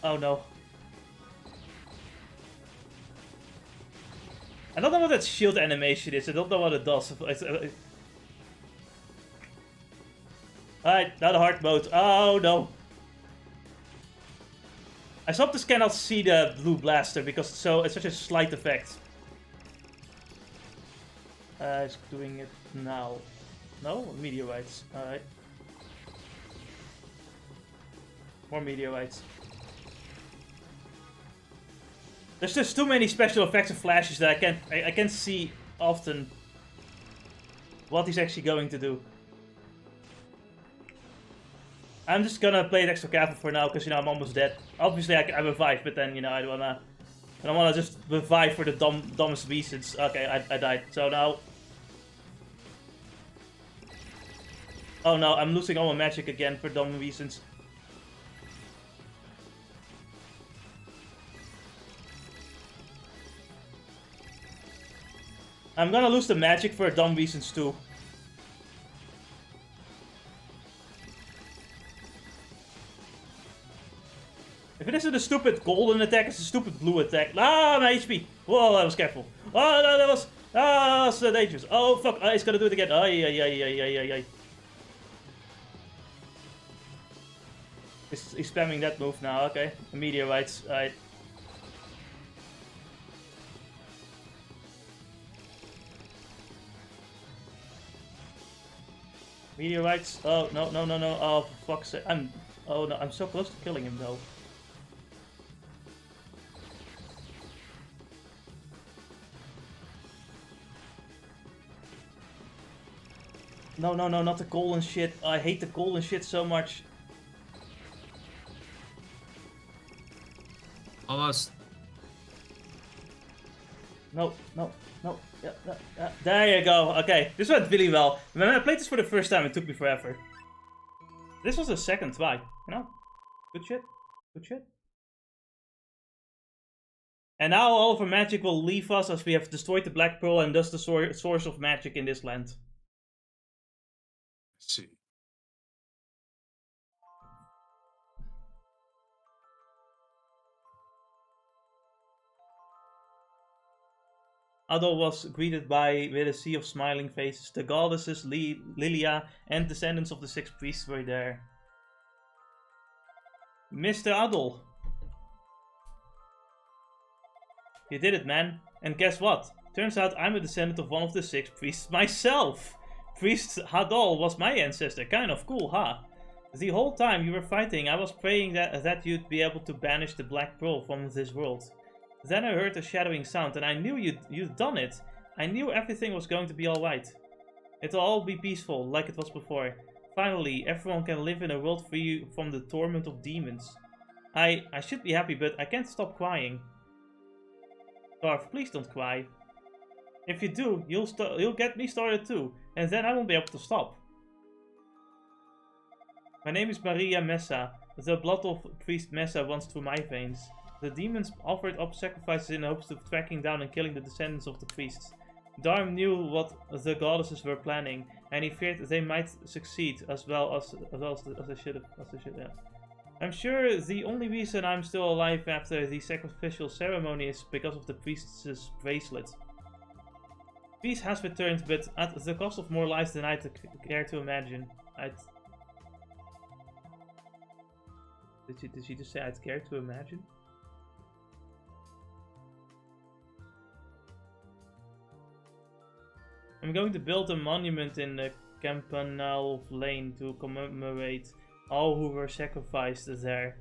Oh no. I don't know what that shield animation is, I don't know what it does. Alright, now the hard mode. Oh no. I sometimes cannot see the blue blaster because it's such a slight effect. It's doing it now. No? Meteorites. Alright. More meteorites. There's just too many special effects and flashes that I can't see often what he's actually going to do. I'm just gonna play it extra careful for now, because, you know, I'm almost dead. Obviously, I revive, but then, you know, I don't wanna just revive for the dumbest reasons. Okay, I died. So now... Oh no, I'm losing all my magic again for dumb reasons. I'm gonna lose the magic for dumb reasons too. If it isn't a stupid golden attack, it's a stupid blue attack. Ah, my HP! Whoa, I was careful. Oh, no, that was... Ah, that's so dangerous. Oh, fuck, he's gonna do it again. Ay, ay, ay, ay, ay, ay, ay. He's spamming that move now, okay. Meteorites, alright. Meteorites, oh, no, no, no, no, oh, for fuck's sake. Oh no, I'm so close to killing him though. No, no, no, not the golden shit. I hate the golden shit so much. Almost. No, no, no. Yeah. There you go. Okay, this went really well. When I played this for the first time, it took me forever. This was the second try, you know? Good shit. Good shit. And now all of our magic will leave us as we have destroyed the Black Pearl and thus the source of magic in this land. Let's see. Adol was greeted with a sea of smiling faces. The goddesses Lilia and descendants of the 6 priests were there. Mr. Adol. You did it, man. And guess what? Turns out I'm a descendant of one of the 6 priests myself. Priest Hadol was my ancestor. Kind of cool, huh? The whole time you were fighting, I was praying that you'd be able to banish the Black Pearl from this world. Then I heard a shadowing sound, and I knew you'd done it. I knew everything was going to be alright. It'll all be peaceful, like it was before. Finally, everyone can live in a world free from the torment of demons. I should be happy, but I can't stop crying. Darth, please don't cry. If you do, you'll get me started too, and then I won't be able to stop. My name is Maria Messa. The blood of priest Messa runs through my veins. The demons offered up sacrifices in hopes of tracking down and killing the descendants of the priests. Darm knew what the goddesses were planning, and he feared they might succeed as well as they should. Yeah. I'm sure the only reason I'm still alive after the sacrificial ceremony is because of the priest's bracelet. Peace has returned, but at the cost of more lives than I'd care to imagine. Did she just say I'd care to imagine? I'm going to build a monument in the Campanile Lane to commemorate all who were sacrificed there.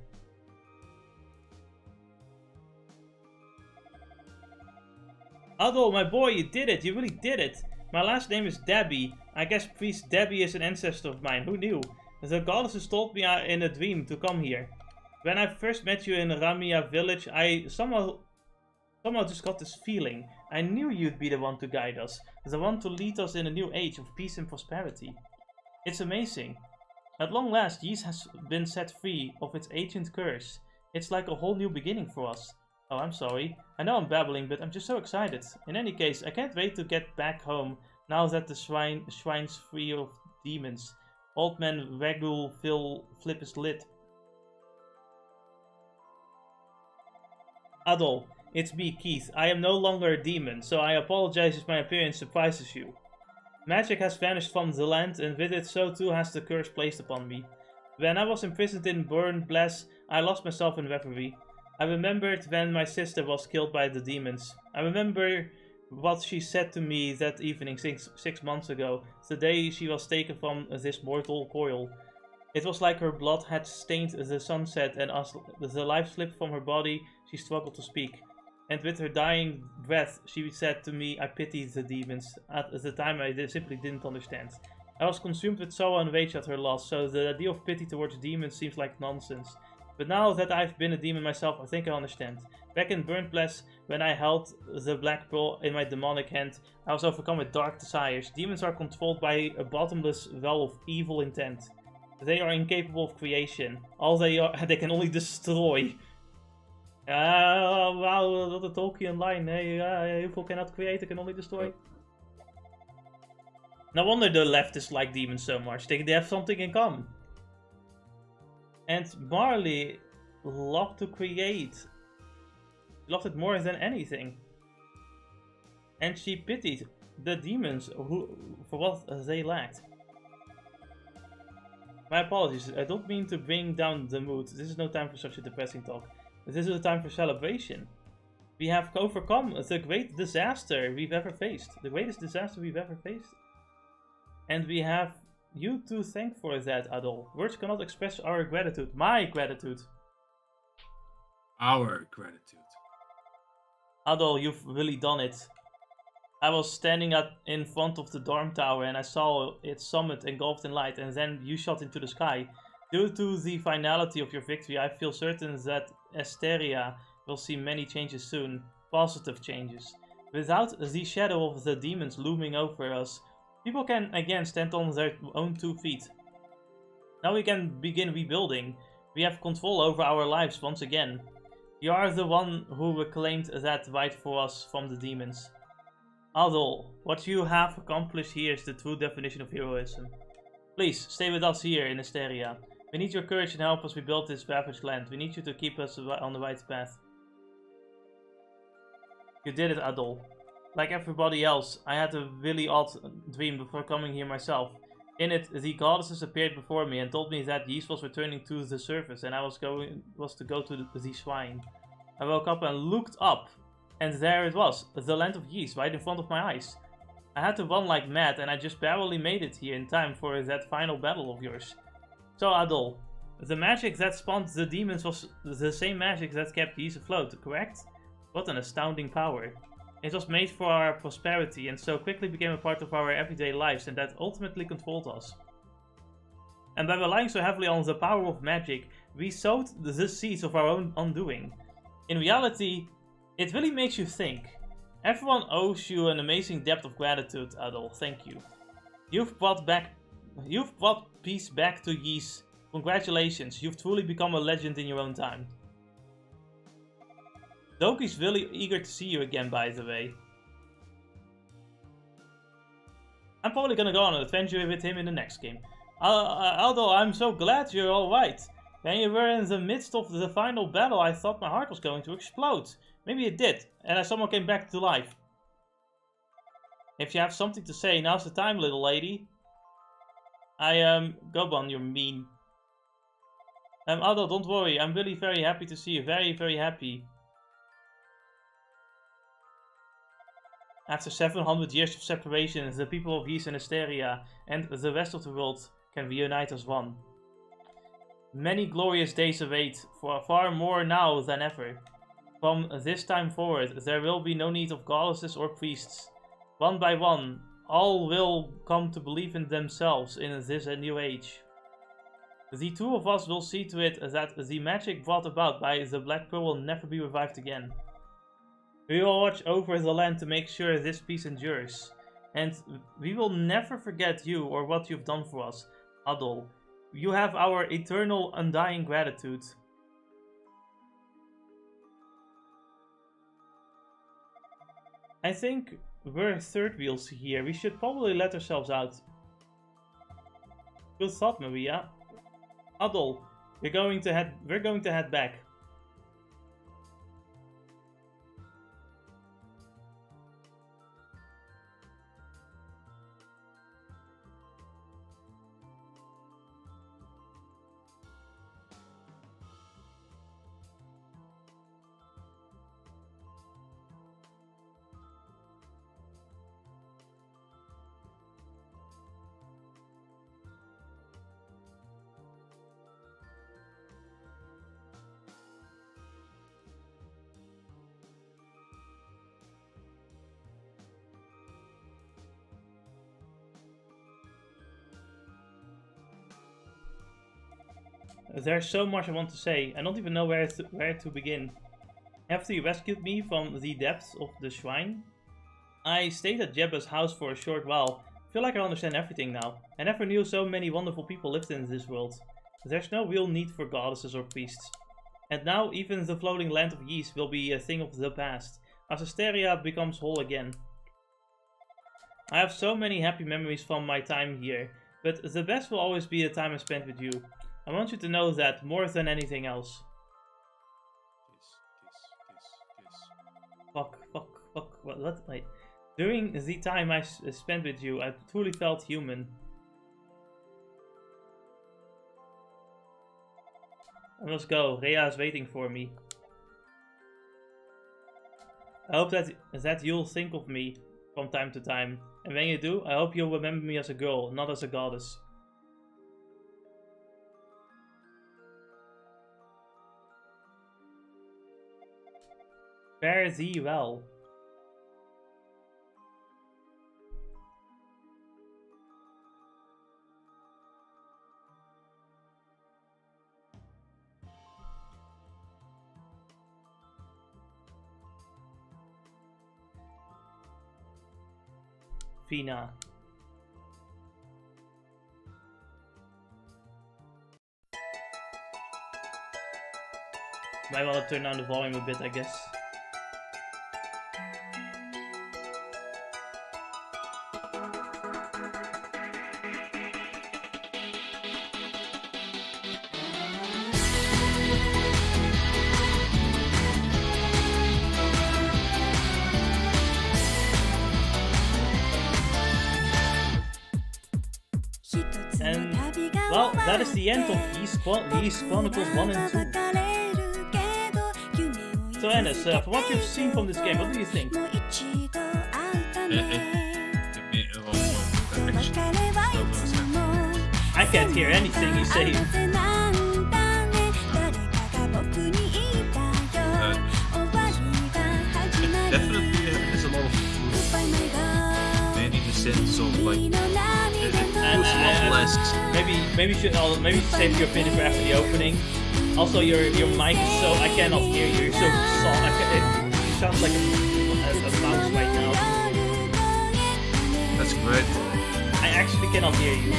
Adol, my boy, you did it! You really did it! My last name is Debbie. I guess Priest Debbie is an ancestor of mine. Who knew? The goddesses told me in a dream to come here. When I first met you in Ramia village, I somehow just got this feeling. I knew you'd be the one to guide us, the one to lead us in a new age of peace and prosperity. It's amazing. At long last, Ys has been set free of its ancient curse. It's like a whole new beginning for us. Oh, I'm sorry. I know I'm babbling, but I'm just so excited. In any case, I can't wait to get back home, now that the shrine's free of demons. Old man Regul flip his lid. Adol, it's me, Keith. I am no longer a demon, so I apologize if my appearance surprises you. Magic has vanished from the land, and with it so too has the curse placed upon me. When I was imprisoned in Burn Bless, I lost myself in reverie. I remembered when my sister was killed by the demons. I remember what she said to me that evening 6 months ago, the day she was taken from this mortal coil. It was like her blood had stained the sunset, and as the life slipped from her body, she struggled to speak. And with her dying breath, she said to me, I pity the demons. At the time, I simply didn't understand. I was consumed with sorrow and rage at her loss, so the idea of pity towards demons seems like nonsense. But now that I've been a demon myself, I think I understand. Back in Burnt Bless, when I held the Black Pearl in my demonic hand, I was overcome with dark desires. Demons are controlled by a bottomless well of evil intent. They are incapable of creation. All they can only destroy. Wow, dat de Tolkien line. Hey, evil cannot create, they can only destroy. No wonder the leftists like demons so much. They have something in common. And Marley loved to create. She loved it more than anything. And she pitied the demons for what they lacked. My apologies, I don't mean to bring down the mood. This is no time for such a depressing talk. This is a time for celebration. We have overcome the great disaster we've ever faced. The greatest disaster we've ever faced. And we have you to thank for that, Adol. Words cannot express our gratitude. My gratitude. Our gratitude. Adol, you've really done it. I was standing in front of the dorm tower and I saw its summit engulfed in light, and then you shot into the sky. Due to the finality of your victory, I feel certain that Asteria will see many changes soon. Positive changes. Without the shadow of the demons looming over us, people can again stand on their own 2 feet. Now we can begin rebuilding. We have control over our lives once again. You are the one who reclaimed that right for us from the demons. Adol, what you have accomplished here is the true definition of heroism. Please, stay with us here in Asteria. We need your courage and help us rebuild this ravaged land. We need you to keep us on the right path. You did it, Adol. Like everybody else, I had a really odd dream before coming here myself. In it, the goddesses appeared before me and told me that Ys was returning to the surface and I was to go to the shrine. I woke up and looked up, and there it was, the land of Ys, right in front of my eyes. I had to run like mad and I just barely made it here in time for that final battle of yours. So Adol, the magic that spawned the demons was the same magic that kept Ys afloat, correct? What an astounding power. It was made for our prosperity and so quickly became a part of our everyday lives and that ultimately controlled us. And by relying so heavily on the power of magic, we sowed the seeds of our own undoing. In reality, it really makes you think. Everyone owes you an amazing depth of gratitude, Adol. Thank you. You've brought peace back to Ys. Congratulations, you've truly become a legend in your own time. Doki's really eager to see you again, by the way. I'm probably gonna go on an adventure with him in the next game. Aldo, I'm so glad you're alright. When you were in the midst of the final battle, I thought my heart was going to explode. Maybe it did, and someone came back to life. If you have something to say, now's the time, little lady. Go on, you're mean. Aldo, don't worry, I'm really very happy to see you, very, very happy. After 700 years of separation, the people of Ys and Asteria and the rest of the world can reunite as one. Many glorious days await, for far more now than ever. From this time forward, there will be no need of goddesses or priests. One by one, all will come to believe in themselves in this new age. The two of us will see to it that the magic brought about by the Black Pearl will never be revived again. We will watch over the land to make sure this peace endures. And we will never forget you or what you've done for us, Adol. You have our eternal, undying gratitude. I think we're third wheels here. We should probably let ourselves out. Good thought, Maria. Adol, we're going to head back. There's so much I want to say. I don't even know where to begin. After you rescued me from the depths of the shrine, I stayed at Jebba's house for a short while. I feel like I understand everything now. I never knew so many wonderful people lived in this world. There's no real need for goddesses or priests. And now even the floating land of Ys will be a thing of the past, as Asteria becomes whole again. I have so many happy memories from my time here, but the best will always be the time I spent with you. I want you to know that more than anything else. Fuck. What? Wait. During the time I spent with you, I truly felt human. I must go. Rhea is waiting for me. I hope that you'll think of me from time to time. And when you do, I hope you'll remember me as a girl, not as a goddess. Fare thee well. Fina. Might want to turn down the volume a bit, I guess. Well, that is the end of Ys Chronicles 1 and 2. So Ennis, from what you've seen from this game, what do you think? I can't hear anything he's saying. Definitely there's a lot of many in the sense of like it feels a lot less. Maybe you should save your opinion for after the opening. Also, your mic is so I cannot hear you. You're so soft. It sounds like a mouse right now. That's great. I actually cannot hear you.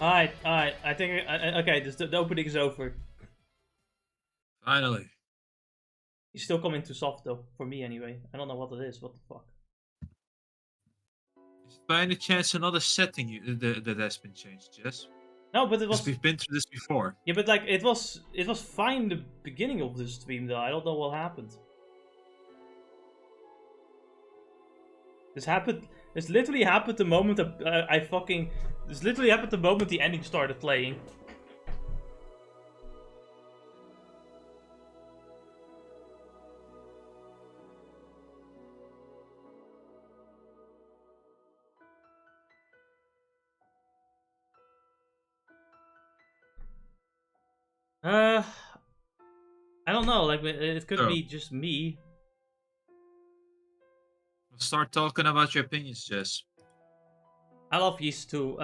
Alright. I think okay. The opening is over. Finally. He's still coming too soft though, for me anyway. I don't know what it is. What the fuck? Is by any chance another setting that has been changed? Yes. No, but it was. We've been through this before. Yeah, but like it was fine in the beginning of the stream though. I don't know what happened. This literally happened the moment that This literally happened the moment the ending started playing. I don't know. Like it could be just me. Start talking about your opinions, Jess. I love Yeast too.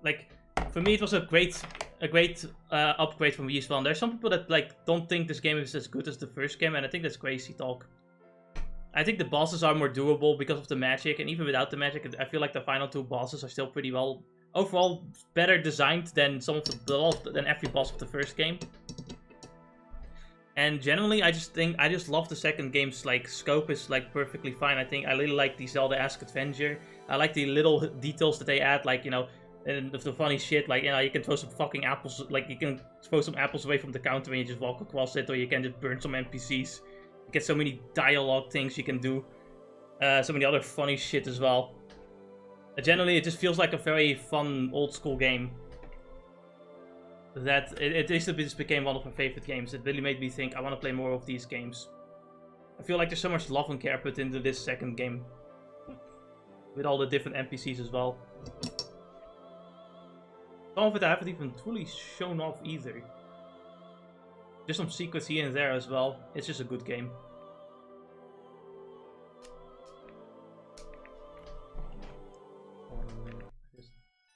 Like for me, it was a great upgrade from Yeast 1. There's some people that like don't think this game is as good as the first game, and I think that's crazy talk. I think the bosses are more doable because of the magic, and even without the magic, I feel like the final two bosses are still pretty well, overall, better designed than than every boss of the first game. And generally, I just love the second game's like scope is like perfectly fine. I think I really like the Zelda-esque adventure. I like the little details that they add, like, you know, and the funny shit, like, you know, you can throw some fucking apples, like you can throw some apples away from the counter and you just walk across it, or you can just burn some NPCs. You get so many dialogue things you can do, so many other funny shit as well. Generally, it just feels like a very fun old school game. That it just became one of my favorite games. It really made me think I want to play more of these games. I feel like there's so much love and care put into this second game, with all the different NPCs as well. Some of it I haven't even fully shown off either. Just some secrets here and there as well. It's just a good game.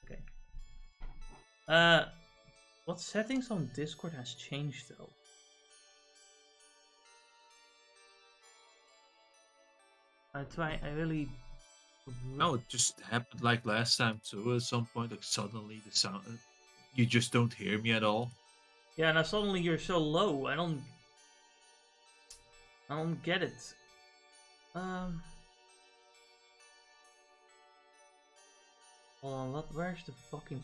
Okay. What settings on Discord has changed though? I really. No, it just happened like last time too. At some point, like suddenly the sound, you just don't hear me at all. Yeah, now suddenly you're so low. I don't get it. Hold on, where's the fucking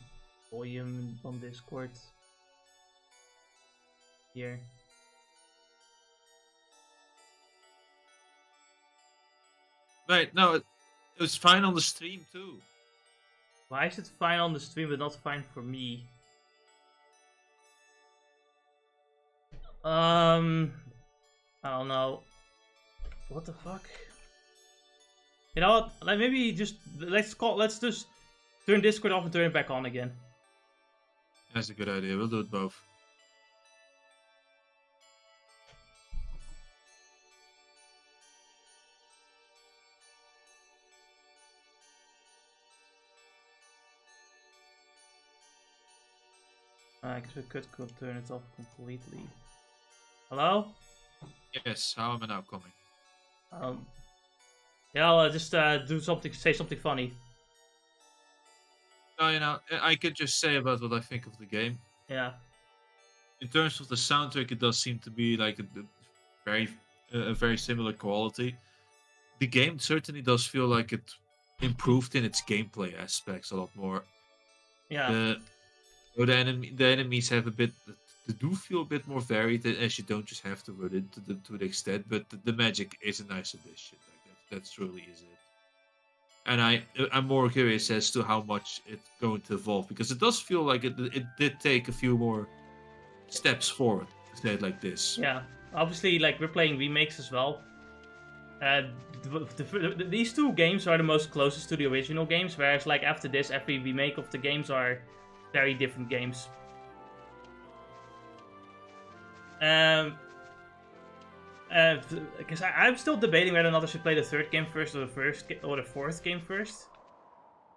volume on Discord? Here. Right, no, it was fine on the stream too. Why is it fine on the stream but not fine for me? I don't know. What the fuck? You know what? Like maybe just let's just turn Discord off and turn it back on again. That's a good idea. We'll do it both. I guess we could turn it off completely. Hello? Yes, how am I now coming? Yeah, I'll just do something, say something funny. No, you know, I could just say about what I think of the game. Yeah. In terms of the soundtrack, it does seem to be like a very similar quality. The game certainly does feel like it improved in its gameplay aspects a lot more. Yeah. The enemies have a bit. They do feel a bit more varied, as you don't just have to run into them to the extent. But the magic is a nice addition. Like that truly is it. And I'm more curious as to how much it's going to evolve, because it does feel like it did take a few more steps forward, to say it like this. Yeah. Obviously, like we're playing remakes as well. These two games are the most closest to the original games, whereas like after this, every remake of the games are very different games. Because I'm still debating whether or not I should play the third game first or the fourth game first.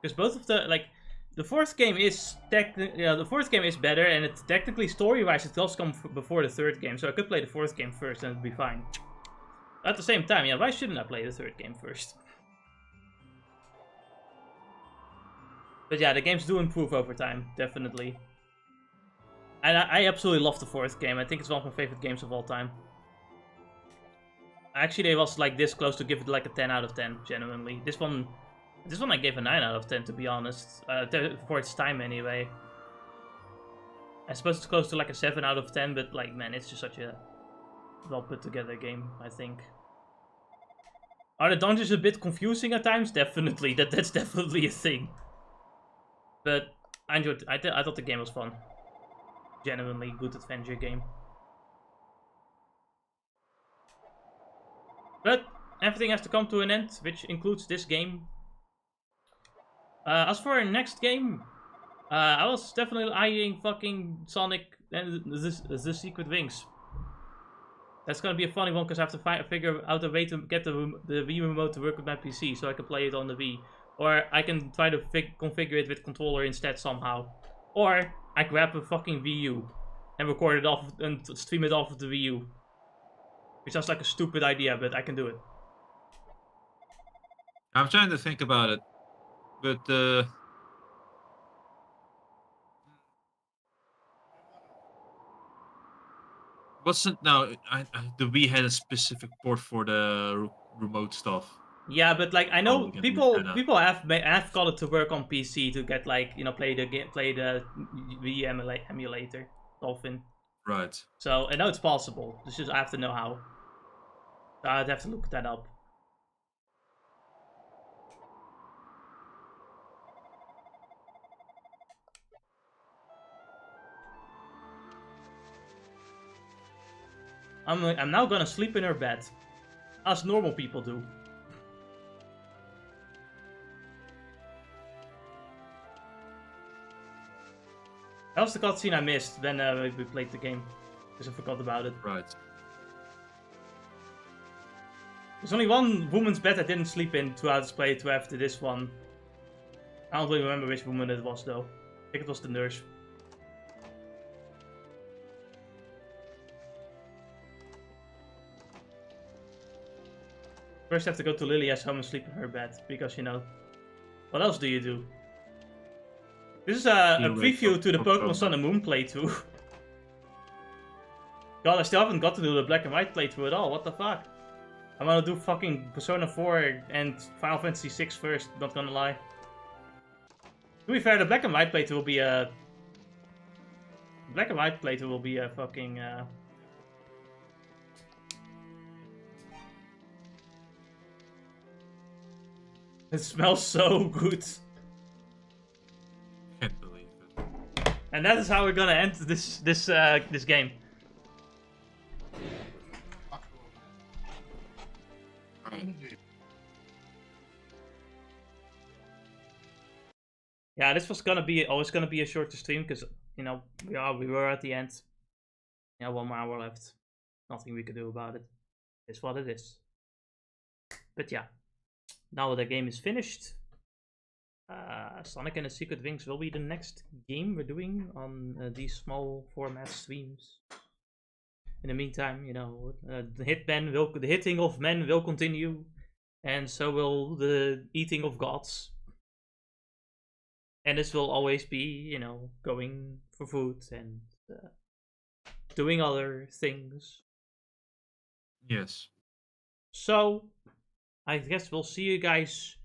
Because both of the fourth game is the fourth game is better, and it's technically story-wise it does come before the third game, so I could play the fourth game first and it'd be fine. At the same time, yeah, why shouldn't I play the third game first? But yeah, the games do improve over time, definitely. And I absolutely love the fourth game. I think it's one of my favorite games of all time. Actually, I was like this close to give it like a 10 out of 10, genuinely. This one I gave a 9 out of 10, to be honest. For its time, anyway. I suppose it's close to like a 7 out of 10, but like, man, it's just such a well put together game, I think. Are the dungeons a bit confusing at times? Definitely. That's definitely a thing. But I enjoyed it. I thought the game was fun. Genuinely good adventure game. But everything has to come to an end, which includes this game. As for our next game, I was definitely eyeing fucking Sonic and the Secret Wings. That's gonna be a funny one because I have to figure out a way to get the Wii remote to work with my PC so I can play it on the Wii. Or I can try to configure it with controller instead somehow. Or I grab a fucking Wii U and record it off and stream it off of the Wii U. Which sounds like a stupid idea, but I can do it. I'm trying to think about it, but wasn't now the Wii had a specific port for the remote stuff. Yeah, but like I know we can do people have got it to work on PC to get like play the Wii emulator Dolphin. Right. So I know it's possible. It's just I have to know how. So I'd have to look that up. I'm now gonna sleep in her bed, as normal people do. That was the cutscene I missed when we played the game. because I forgot about it. Right. There's only one woman's bed I didn't sleep in throughout this playthrough after this one. I don't really remember which woman it was though. I think it was the nurse. First I have to go to Lilia's home and sleep in her bed, because you know, what else do you do? This is a preview to the Pokemon Sun and Moon playthrough. God, I still haven't got to do the Black and White playthrough at all, what the fuck? I'm gonna do fucking Persona 4 and Final Fantasy 6 first, not gonna lie. To be fair, the Black and White playthrough will be a... Black and White playthrough will be a fucking... It smells so good. Can't believe it. And that is how we're gonna end this game. Yeah, this was gonna be always gonna be a shorter stream because you know we were at the end. Yeah, 1 more hour left. Nothing we could do about it. It's what it is. But yeah, now the game is finished. Sonic and the Secret Wings will be the next game we're doing on these small format streams. In the meantime, you know, the hitting of men will continue, and so will the eating of gods. And this will always be, you know, going for food and doing other things. Yes. So, I guess we'll see you guys